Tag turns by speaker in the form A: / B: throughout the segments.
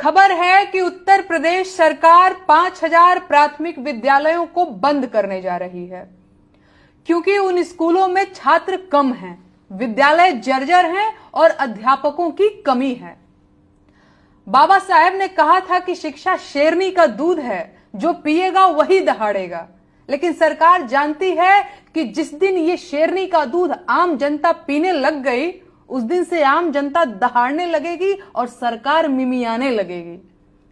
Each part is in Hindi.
A: खबर है कि उत्तर प्रदेश सरकार 5000 प्राथमिक विद्यालयों को बंद करने जा रही है, क्योंकि उन स्कूलों में छात्र कम हैं, विद्यालय जर्जर हैं और अध्यापकों की कमी है। बाबा साहेब ने कहा था कि शिक्षा शेरनी का दूध है, जो पिएगा वही दहाड़ेगा। लेकिन सरकार जानती है कि जिस दिन ये शेरनी का दूध आम जनता पीने लग गई, उस दिन से आम जनता दहाड़ने लगेगी और सरकार मिमियाने लगेगी।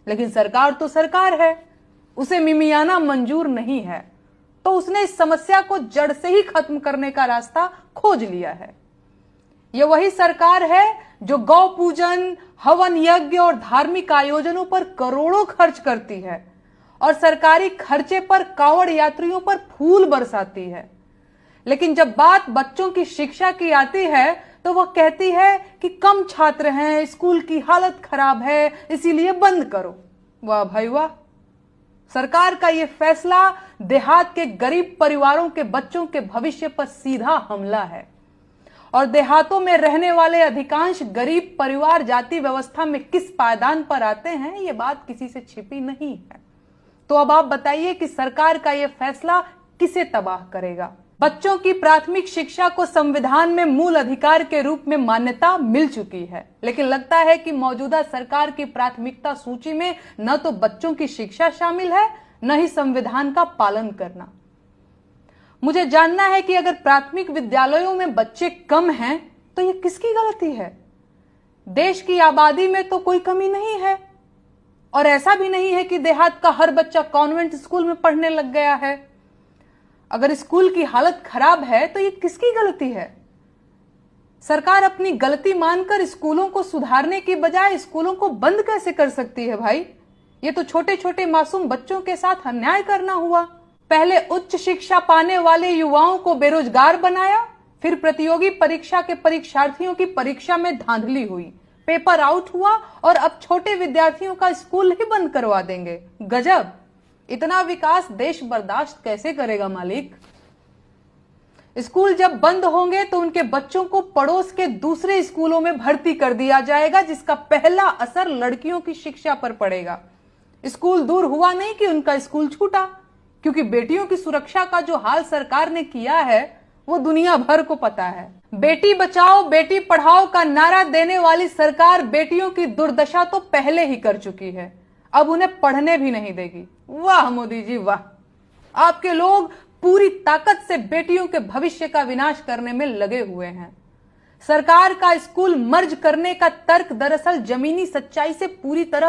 A: लेकिन सरकार तो सरकार है, उसे मिमियाना मंजूर नहीं है, तो उसने इस समस्या को जड़ से ही खत्म करने का रास्ता खोज लिया है। यह वही सरकार है जो गौ पूजन, हवन यज्ञ और धार्मिक आयोजनों पर करोड़ों खर्च करती है और सरकारी खर्चे पर कांवड़ यात्रियों पर फूल बरसाती है। लेकिन जब बात बच्चों की शिक्षा की आती है तो वह कहती है कि कम छात्र हैं, स्कूल की हालत खराब है, इसीलिए बंद करो। वाह भाई वाह! सरकार का यह फैसला देहात के गरीब परिवारों के बच्चों के भविष्य पर सीधा हमला है। और देहातों में रहने वाले अधिकांश गरीब परिवार जाति व्यवस्था में किस पायदान पर आते हैं, यह बात किसी से छिपी नहीं है। तो अब आप बताइए कि सरकार का यह फैसला किसे तबाह करेगा? बच्चों की प्राथमिक शिक्षा को संविधान में मूल अधिकार के रूप में मान्यता मिल चुकी है, लेकिन लगता है कि मौजूदा सरकार की प्राथमिकता सूची में न तो बच्चों की शिक्षा शामिल है, न ही संविधान का पालन करना। मुझे जानना है कि अगर प्राथमिक विद्यालयों में बच्चे कम हैं, तो ये किसकी गलती है? देश की आबादी में तो कोई कमी नहीं है, और ऐसा भी नहीं है कि देहात का हर बच्चा कॉन्वेंट स्कूल में पढ़ने लग गया है। अगर स्कूल की हालत खराब है तो ये किसकी गलती है? सरकार अपनी गलती मानकर स्कूलों को सुधारने की बजाय स्कूलों को बंद कैसे कर सकती है भाई? ये तो छोटे छोटे मासूम बच्चों के साथ अन्याय करना हुआ। पहले उच्च शिक्षा पाने वाले युवाओं को बेरोजगार बनाया, फिर प्रतियोगी परीक्षा के परीक्षार्थियों की परीक्षा में धांधली हुई, पेपर आउट हुआ और अब छोटे विद्यार्थियों का स्कूल ही बंद करवा देंगे। गजब! इतना विकास देश बर्दाश्त कैसे करेगा मालिक? स्कूल जब बंद होंगे तो उनके बच्चों को पड़ोस के दूसरे स्कूलों में भर्ती कर दिया जाएगा, जिसका पहला असर लड़कियों की शिक्षा पर पड़ेगा। स्कूल दूर हुआ नहीं कि उनका स्कूल छूटा, क्योंकि बेटियों की सुरक्षा का जो हाल सरकार ने किया है वो दुनिया भर को पता है। बेटी बचाओ बेटी पढ़ाओ का नारा देने वाली सरकार बेटियों की दुर्दशा तो पहले ही कर चुकी है, अब उन्हें पढ़ने भी नहीं देगी। वाह मोदी जी वाह! आपके लोग पूरी ताकत से बेटियों के भविष्य का विनाश करने में लगे हुए हैं। सरकार का स्कूल मर्ज करने का तर्क दरअसल जमीनी सच्चाई से पूरी तरह